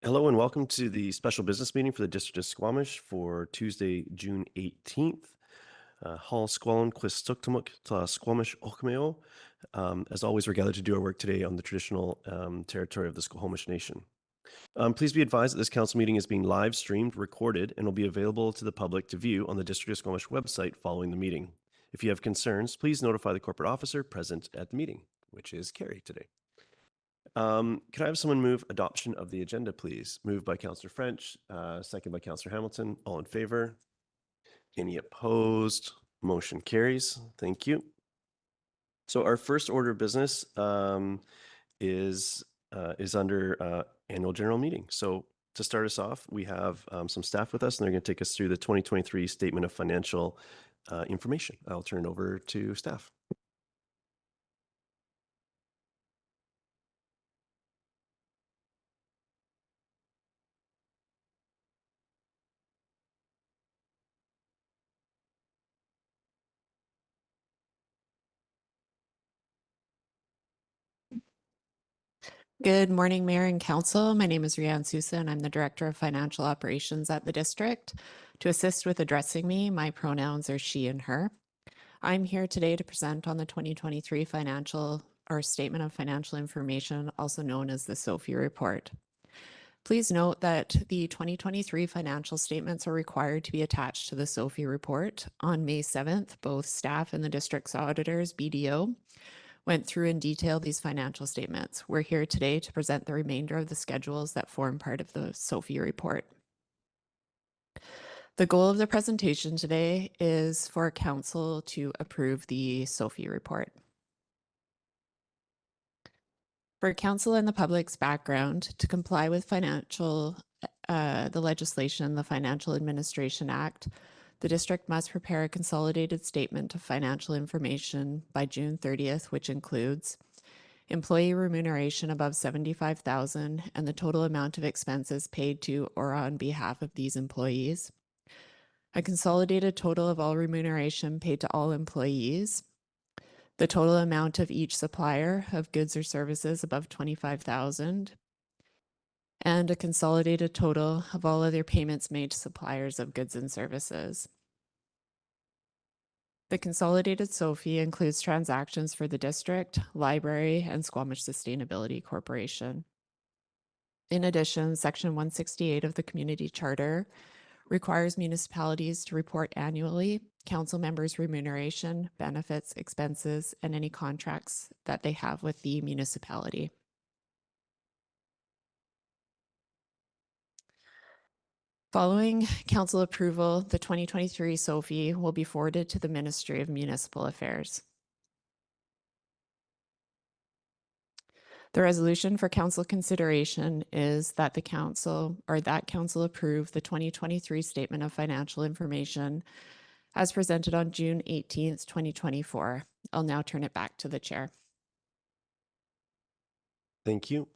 Hello and welcome to the special business meeting for the District of Squamish for Tuesday, June 18th. Hall Squalin Quistuktamuk Tla Squamish Okmeo. As always, we're gathered to do our work today on the traditional territory of the Squamish Nation. Please be advised that this council meeting is being live streamed, recorded, and will be available to the public to view on the District of Squamish website following the meeting. If you have concerns, please notify the corporate officer present at the meeting, which is Carrie today. Could I have someone move adoption of the agenda, please? Moved by Councillor French, second by Councillor Hamilton. All in favor? Any opposed? Motion carries. Thank you. So our first order of business is under annual general meeting. So to start us off, we have some staff with us, and they're going to take us through the 2023 Statement of Financial Information. I'll turn it over to staff. Good morning, Mayor and Council. My name is Rianne Sousa, and I'm the Director of Financial Operations at the District. To assist with addressing me, my pronouns are she and her. I'm here today to present on the 2023 Statement of Financial Information, also known as the SOFI report. Please note that the 2023 financial statements are required to be attached to the SOFI report. On May 7th, both staff and the District's auditors, BDO, went through in detail these financial statements. We're here today to present the remainder of the schedules that form part of the SOFI report. The goal of the presentation today is for Council to approve the SOFI report. For Council and the public's background, to comply with the legislation, the Financial Administration Act, the district must prepare a consolidated statement of financial information by June 30th, which includes employee remuneration above $75,000 and the total amount of expenses paid to or on behalf of these employees, a consolidated total of all remuneration paid to all employees, the total amount of each supplier of goods or services above $25,000, and a consolidated total of all other payments made to suppliers of goods and services. The consolidated SOFI includes transactions for the district, library, and Squamish Sustainability Corporation. In addition, Section 168 of the Community Charter requires municipalities to report annually council members' remuneration, benefits, expenses, and any contracts that they have with the municipality. Following council approval, the 2023 SOFI will be forwarded to the Ministry of Municipal Affairs. The resolution for council consideration is that council approve the 2023 Statement of Financial Information as presented on June 18th, 2024. I'll now turn it back to the chair. Thank you.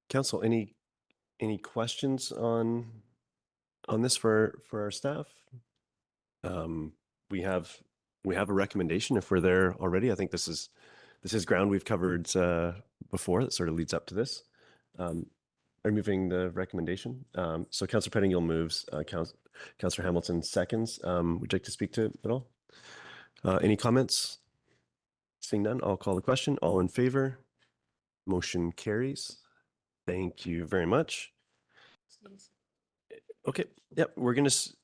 Council, any questions on this for our staff? We have a recommendation if we're there already. I think this is ground we've covered before that sort of leads up to this. Removing the recommendation. So Councillor Pettingill moves, Councillor Hamilton seconds. Would you like to speak to it at all? Any comments? Seeing none, I'll call the question. All in favor? Motion carries. Thank you very much. Okay. Yep.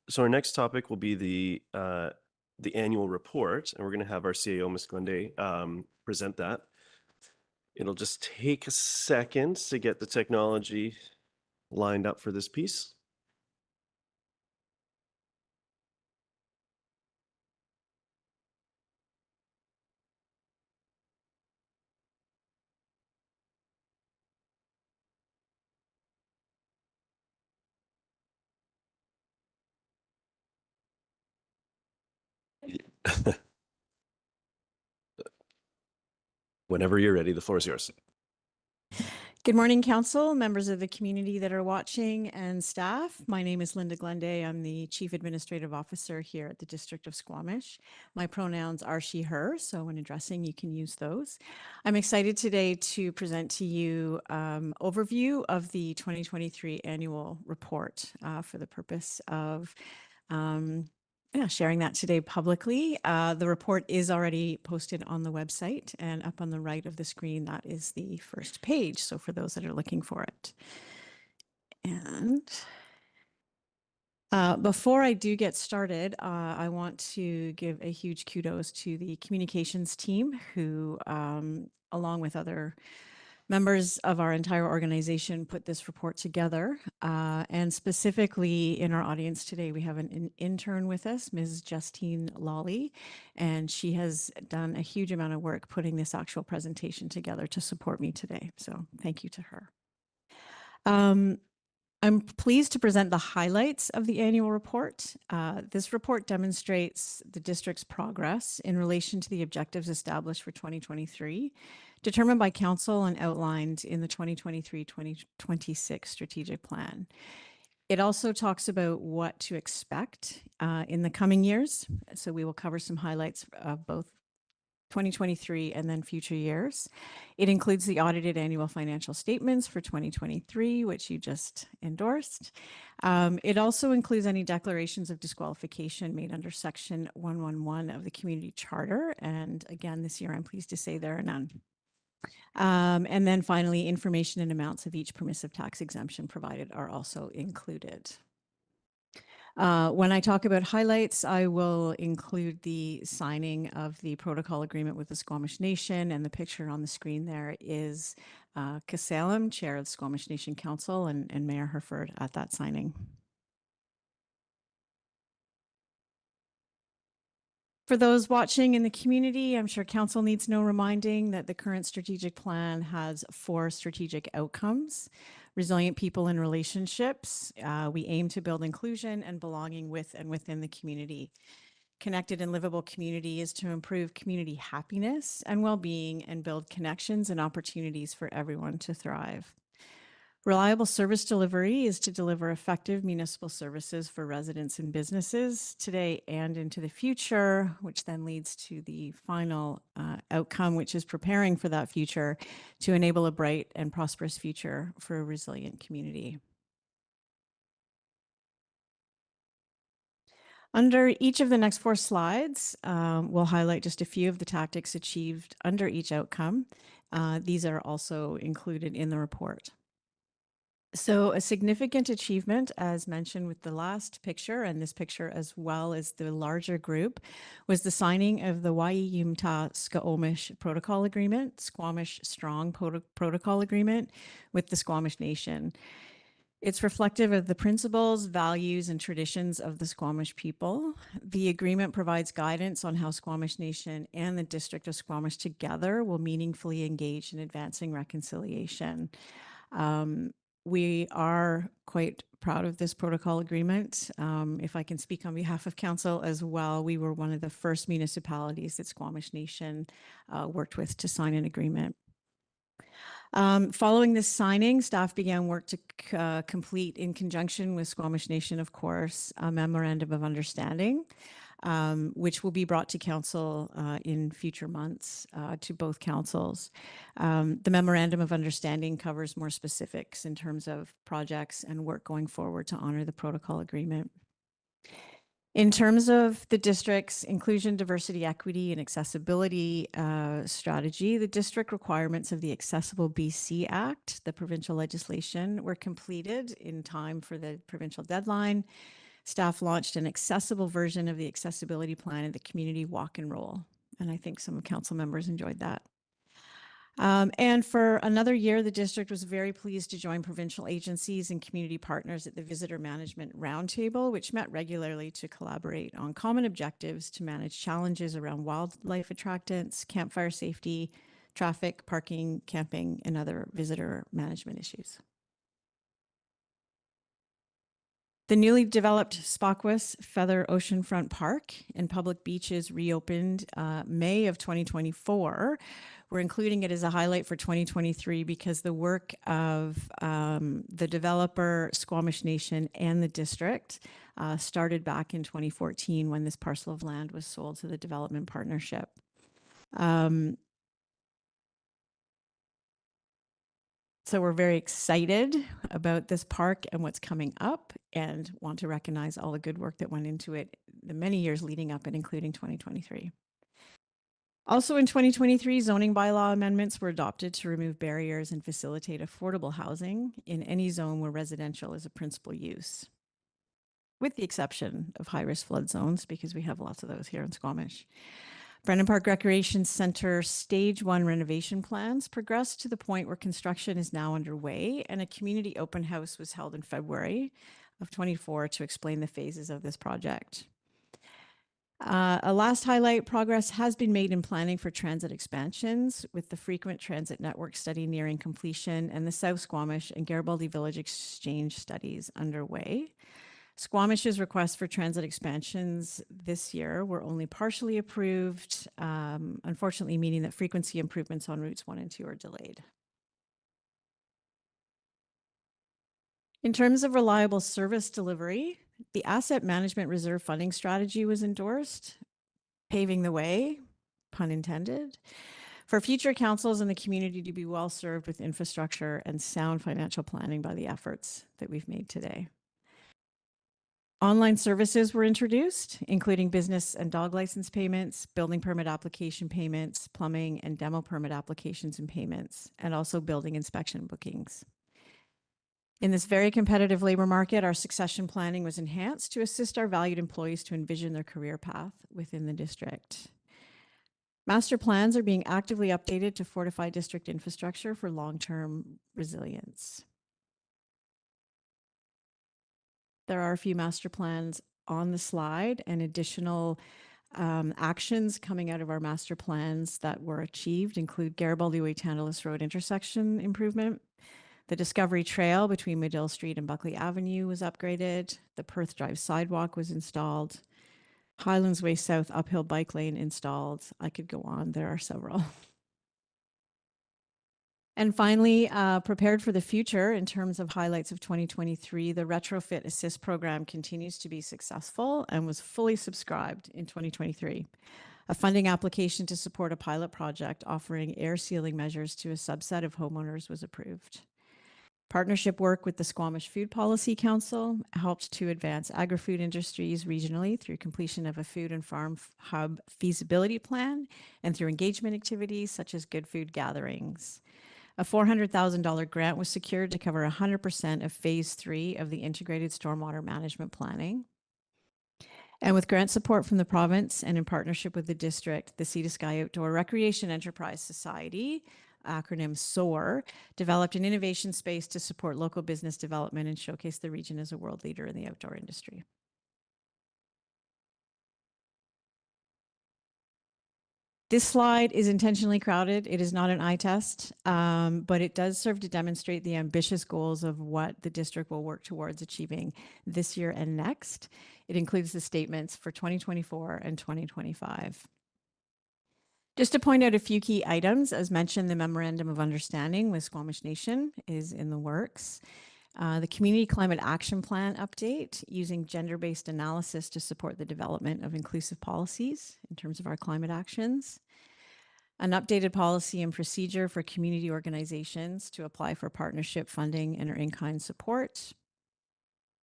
So our next topic will be the annual report, and we're going to have our CAO, Ms. Glende, present that. It'll just take a second to get the technology lined up for this piece. Whenever you're ready, the floor is yours. Good morning, Council, members of the community that are watching, and staff. My name is Linda Glenday. I'm the Chief Administrative Officer here at the District of Squamish. My pronouns are she, her, so when addressing, you can use those. I'm excited today to present to you overview of the 2023 annual report for the purpose of sharing that today publicly. The report is already posted on the website, and up on the right of the screen, that is the first page. So for those that are looking for it. And before I do get started, I want to give a huge kudos to the communications team who, along with other members of our entire organization, put this report together. And specifically in our audience today, we have an intern with us, Ms. Justine Lawley, and she has done a huge amount of work putting this actual presentation together to support me today. So thank you to her. I'm pleased to present the highlights of the annual report. This report demonstrates the district's progress in relation to the objectives established for 2023, determined by Council and outlined in the 2023-2026 strategic plan. It also talks about what to expect in the coming years. So we will cover some highlights of both 2023 and then future years. It includes the audited annual financial statements for 2023, which you just endorsed. It also includes any declarations of disqualification made under Section 111 of the Community Charter. And again, this year, I'm pleased to say there are none. And then finally, information and amounts of each permissive tax exemption provided are also included. When I talk about highlights, I will include the signing of the protocol agreement with the Squamish Nation, and the picture on the screen there is Kasalem, Chair of the Squamish Nation Council, and Mayor Hurford at that signing. For those watching in the community, I'm sure Council needs no reminding that the current strategic plan has 4 strategic outcomes. Resilient people and relationships. We aim to build inclusion and belonging with and within the community. Connected and livable community is to improve community happiness and well-being and build connections and opportunities for everyone to thrive. Reliable service delivery is to deliver effective municipal services for residents and businesses today and into the future, which then leads to the final outcome, which is preparing for that future to enable a bright and prosperous future for a resilient community. Under each of the next 4 slides, we'll highlight just a few of the tactics achieved under each outcome. These are also included in the report. So a significant achievement, as mentioned with the last picture and this picture as well as the larger group, was the signing of the Waiyumta Squamish Protocol Agreement, Squamish Strong Protocol Agreement with the Squamish Nation. It's reflective of the principles, values, and traditions of the Squamish people. The agreement provides guidance on how Squamish Nation and the District of Squamish together will meaningfully engage in advancing reconciliation. We are quite proud of this protocol agreement. If I can speak on behalf of Council as well, we were one of the first municipalities that Squamish Nation worked with to sign an agreement. Following this signing, staff began work to complete, in conjunction with Squamish Nation, of course, a memorandum of understanding, which will be brought to Council in future months to both councils. The memorandum of understanding covers more specifics in terms of projects and work going forward to honor the protocol agreement. In terms of the district's inclusion, diversity, equity, and accessibility strategy, the district requirements of the Accessible BC Act, the provincial legislation, were completed in time for the provincial deadline. Staff launched an accessible version of the accessibility plan at the community walk and roll. And I think some council members enjoyed that. And for another year, the district was very pleased to join provincial agencies and community partners at the Visitor Management Roundtable, which met regularly to collaborate on common objectives to manage challenges around wildlife attractants, campfire safety, traffic, parking, camping, and other visitor management issues. The newly developed Squamish Feather Oceanfront Park and public beaches reopened May of 2024. We're including it as a highlight for 2023 because the work of the developer, Squamish Nation, and the district started back in 2014 when this parcel of land was sold to the development partnership. So we're very excited about this park and what's coming up, and want to recognize all the good work that went into it the many years leading up and including 2023. Also in 2023, zoning bylaw amendments were adopted to remove barriers and facilitate affordable housing in any zone where residential is a principal use, with the exception of high-risk flood zones, because we have lots of those here in Squamish. Brennan Park Recreation Center Stage 1 renovation plans progressed to the point where construction is now underway, and a community open house was held in February of 24 to explain the phases of this project. A last highlight, progress has been made in planning for transit expansions, with the frequent transit network study nearing completion and the South Squamish and Garibaldi Village exchange studies underway. Squamish's requests for transit expansions this year were only partially approved, unfortunately meaning that frequency improvements on routes 1 and 2 are delayed. In terms of reliable service delivery, the Asset Management Reserve Funding Strategy was endorsed, paving the way, pun intended, for future councils and the community to be well served with infrastructure and sound financial planning by the efforts that we've made today. Online services were introduced, including business and dog license payments, building permit application payments, plumbing and demo permit applications and payments, and also building inspection bookings. In this very competitive labor market, our succession planning was enhanced to assist our valued employees to envision their career path within the district. Master plans are being actively updated to fortify district infrastructure for long-term resilience. There are a few master plans on the slide and additional actions coming out of our master plans that were achieved include Garibaldi Way Tantalus Road intersection improvement. The Discovery Trail between Medill Street and Buckley Avenue was upgraded. The Perth Drive sidewalk was installed. Highlands Way South uphill bike lane installed. I could go on, there are several. And finally, prepared for the future in terms of highlights of 2023, the Retrofit Assist program continues to be successful and was fully subscribed in 2023. A funding application to support a pilot project offering air sealing measures to a subset of homeowners was approved. Partnership work with the Squamish Food Policy Council helped to advance agri-food industries regionally through completion of a food and farm hub feasibility plan and through engagement activities such as good food gatherings. A $400,000 grant was secured to cover 100% of Phase 3 of the Integrated Stormwater Management Planning. And with grant support from the province and in partnership with the district, the Sea to Sky Outdoor Recreation Enterprise Society, acronym SOAR, developed an innovation space to support local business development and showcase the region as a world leader in the outdoor industry. This slide is intentionally crowded. It is not an eye test, but it does serve to demonstrate the ambitious goals of what the district will work towards achieving this year and next. It includes the statements for 2024 and 2025. Just to point out a few key items, as mentioned, the Memorandum of Understanding with Squamish Nation is in the works. The Community Climate Action Plan update using gender-based analysis to support the development of inclusive policies in terms of our climate actions. An updated policy and procedure for community organizations to apply for partnership funding and or in-kind support.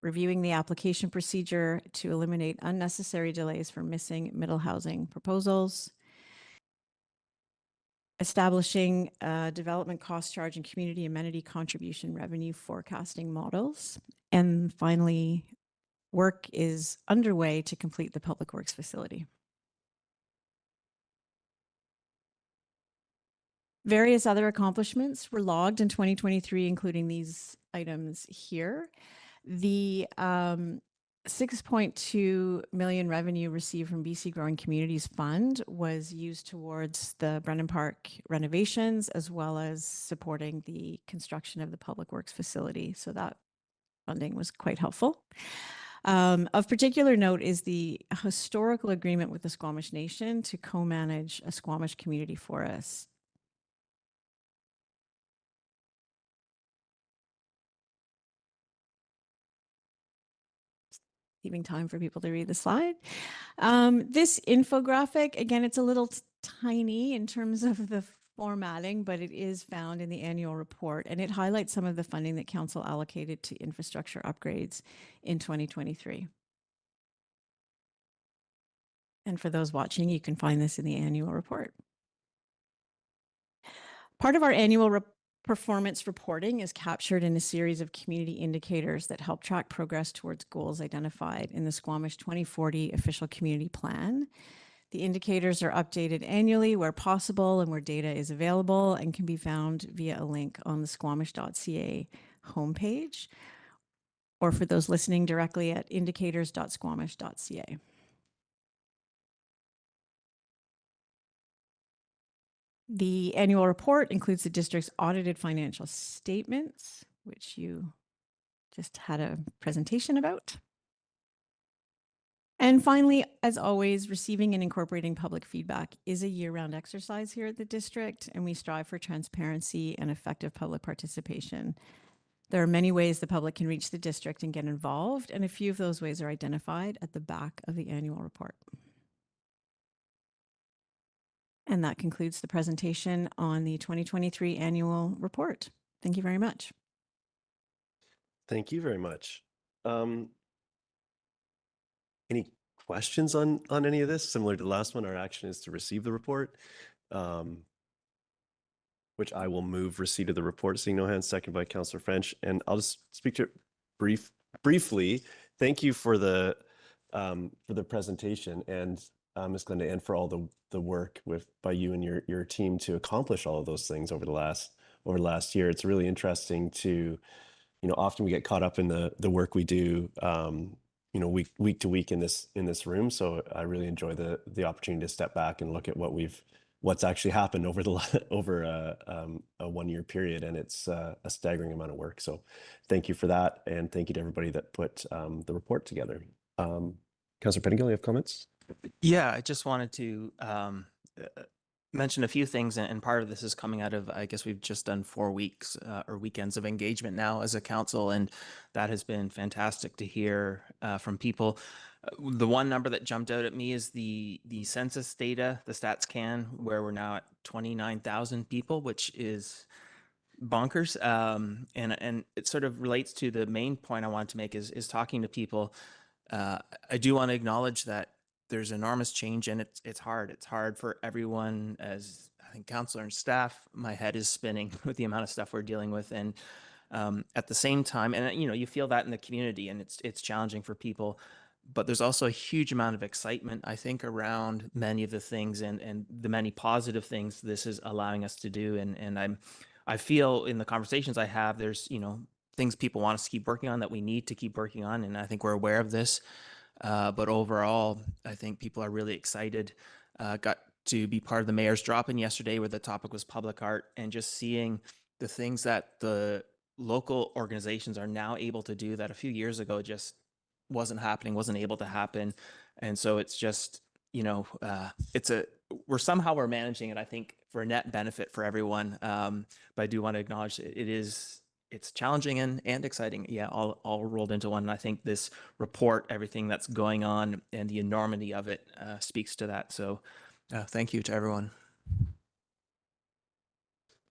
Reviewing the application procedure to eliminate unnecessary delays for missing middle housing proposals. Establishing development cost charge and community amenity contribution revenue forecasting models. And finally, work is underway to complete the Public Works facility. Various other accomplishments were logged in 2023, including these items here. The 6.2 million revenue received from BC Growing Communities Fund was used towards the Brennan Park renovations, as well as supporting the construction of the Public Works facility. So that funding was quite helpful. Of particular note is the historical agreement with the Squamish Nation to co-manage a Squamish community forest. Leaving time for people to read the slide. This infographic, again, it's a little tiny in terms of the formatting, but it is found in the annual report, and it highlights some of the funding that council allocated to infrastructure upgrades in 2023. And for those watching, you can find this in the annual report. Part of our annual performance reporting is captured in a series of community indicators that help track progress towards goals identified in the Squamish 2040 official community plan. The indicators are updated annually where possible and where data is available, and can be found via a link on the squamish.ca homepage, or for those listening directly at indicators.squamish.ca. The annual report includes the district's audited financial statements, which you just had a presentation about. And finally, as always, receiving and incorporating public feedback is a year-round exercise here at the district, and we strive for transparency and effective public participation. There are many ways the public can reach the district and get involved, and a few of those ways are identified at the back of the annual report. And that concludes the presentation on the 2023 annual report. Thank you very much. Thank you very much. Any questions on any of this? Similar to the last one, our action is to receive the report, which I will move receipt of the report. Seeing no hands, second by Councillor French. And I'll just speak to it briefly. Thank you for the presentation, and Ms. Glenda, and for all the work by you and your team to accomplish all of those things over the last year. It's really interesting to, often we get caught up in the work we do, week to week in this room. So I really enjoy the opportunity to step back and look at what's actually happened over a 1 year period, and it's a staggering amount of work. So thank you for that, and thank you to everybody that put the report together. Councillor Pettingill, you have comments? Yeah, I just wanted to mention a few things, and part of this is coming out of, I guess we've just done 4 weeks or weekends of engagement now as a council, and that has been fantastic to hear from people. The one number that jumped out at me is the census data, the stats can, where we're now at 29,000 people, which is bonkers. And it sort of relates to the main point I wanted to make is talking to people. I do want to acknowledge that there's enormous change, and it's hard. It's hard for everyone. As I think councillor and staff, my head is spinning with the amount of stuff we're dealing with. And at the same time, and you feel that in the community, and it's challenging for people. But there's also a huge amount of excitement, I think, around many of the things and the many positive things this is allowing us to do. And I feel in the conversations I have, there's things people want us to keep working on, that we need to keep working on, and I think we're aware of this. But overall, I think people are really excited. Got to be part of the mayor's drop-in yesterday, where the topic was public art, and just seeing the things that the local organizations are now able to do that a few years ago just wasn't able to happen. And so it's just, we're managing it, I think, for a net benefit for everyone. But I do want to acknowledge it's challenging and exciting. Yeah, all rolled into one. And I think this report, everything that's going on and the enormity of it speaks to that. So thank you to everyone.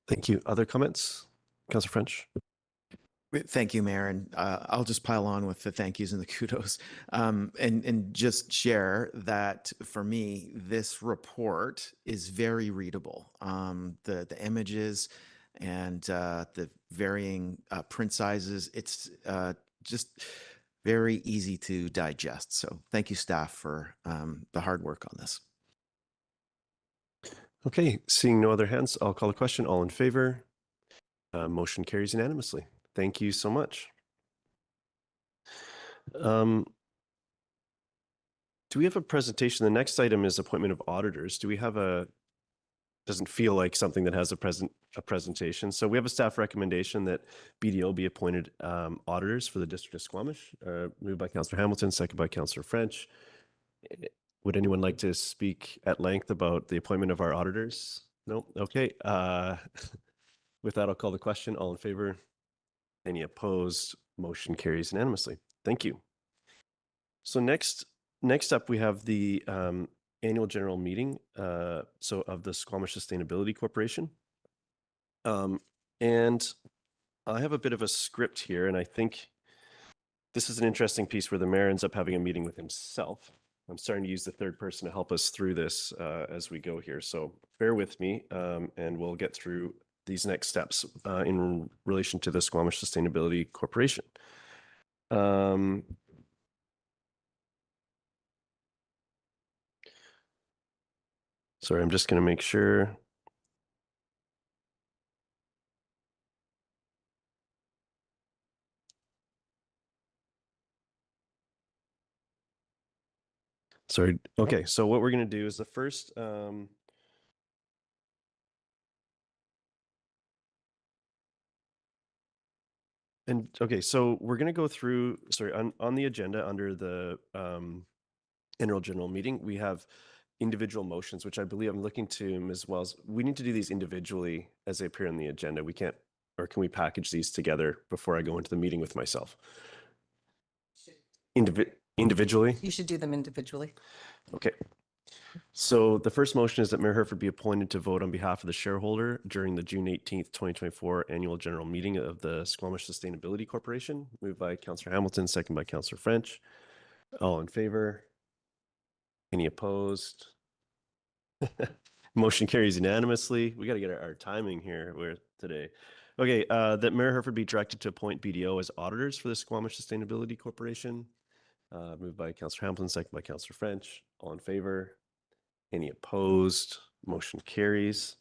Thank you. Other comments? Councillor French? Thank you, Mayor. And I'll just pile on with the thank yous and the kudos, and just share that for me, this report is very readable. The images and the varying print sizes, it's just very easy to digest. So thank you, staff, for the hard work on this. Okay, seeing no other hands, I'll call the question. All in favor? Motion carries unanimously. Thank you so much. Do we have a presentation? The next item is appointment of auditors. Do we have a doesn't feel like something that has a presentation. So we have a staff recommendation that BDO be appointed auditors for the District of Squamish. Moved by Councillor Hamilton, second by Councillor French. Would anyone like to speak at length about the appointment of our auditors? No? Okay. With that, I'll call the question. All in favor? Any opposed? Motion carries unanimously. Thank you. So next up, we have the annual general meeting so of the Squamish Sustainability Corporation. And I have a bit of a script here, and I think this is an interesting piece where the mayor ends up having a meeting with himself. I'm starting to use the third person to help us through this as we go here. So bear with me, and we'll get through these next steps in relation to the Squamish Sustainability Corporation. Sorry, I'm just going to make sure. Sorry. Okay, so what we're going to do is the first and okay, so we're going to go through, sorry, on the agenda under the annual general meeting, we have individual motions, which I believe I'm looking to Ms. Wells. We need to do these individually as they appear on the agenda. We can't, or can we package these together before I go into the meeting with myself? Individually? You should do them individually. Okay. So the first motion is that Mayor Hurford be appointed to vote on behalf of the shareholder during the June 18th, 2024 annual general meeting of the Squamish Sustainability Corporation. Moved by Councillor Hamilton, second by Councillor French. All in favor? Any opposed? Motion carries unanimously. We got to get our timing here today. Okay, that Mayor Hurford be directed to appoint BDO as auditors for the Squamish Sustainability Corporation. Moved by Councillor Hamilton, second by Councillor French. All in favor? Any opposed? Motion carries.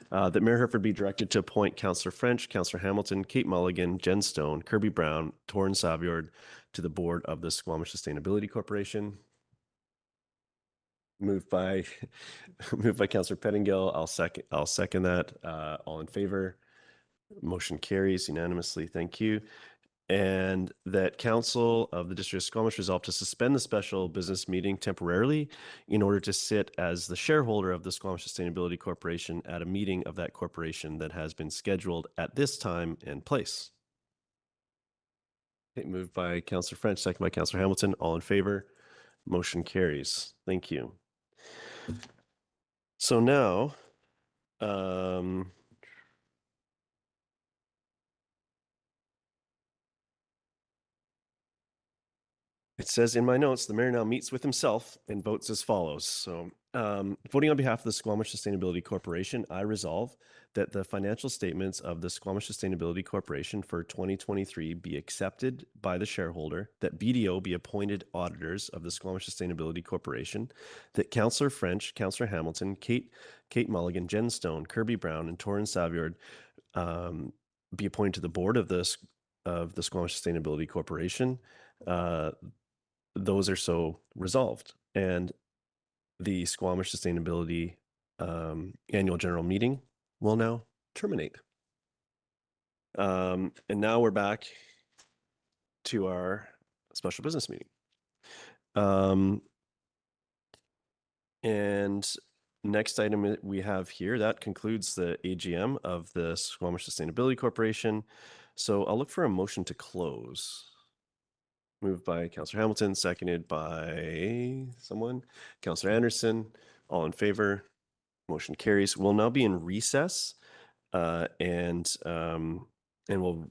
That Mayor Hurford be directed to appoint Councillor French, Councillor Hamilton, Kate Mulligan, Jen Stone, Kirby Brown, Torrin Saviord to the board of the Squamish Sustainability Corporation. Moved by Councillor Pettingill. I'll second that. All in favor? Motion carries unanimously. Thank you. And that Council of the District of Squamish resolved to suspend the special business meeting temporarily in order to sit as the shareholder of the Squamish Sustainability Corporation at a meeting of that corporation that has been scheduled at this time and place. Okay, moved by Councillor French, second by Councillor Hamilton. All in favor? Motion carries. Thank you. So now, it says in my notes, the mayor now meets with himself and votes as follows. So voting on behalf of the Squamish Sustainability Corporation, I resolve that the financial statements of the Squamish Sustainability Corporation for 2023 be accepted by the shareholder, that BDO be appointed auditors of the Squamish Sustainability Corporation, that Councillor French, Councillor Hamilton, Kate Mulligan, Jen Stone, Kirby Brown, and Torrin Saviord be appointed to the board of the Squamish Sustainability Corporation. Those are so resolved. And the Squamish Sustainability annual general meeting will now terminate. And now we're back to our special business meeting. And next item we have here, that concludes the AGM of the Squamish Sustainability Corporation. So I'll look for a motion to close. Moved by Councillor Hamilton, seconded by someone. Councillor Anderson, all in favor. Motion carries. We'll now be in recess, and we'll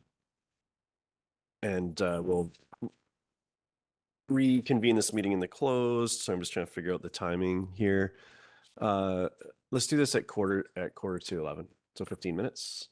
reconvene this meeting in the closed. So I'm just trying to figure out the timing here. Let's do this at quarter to 11. So 15 minutes.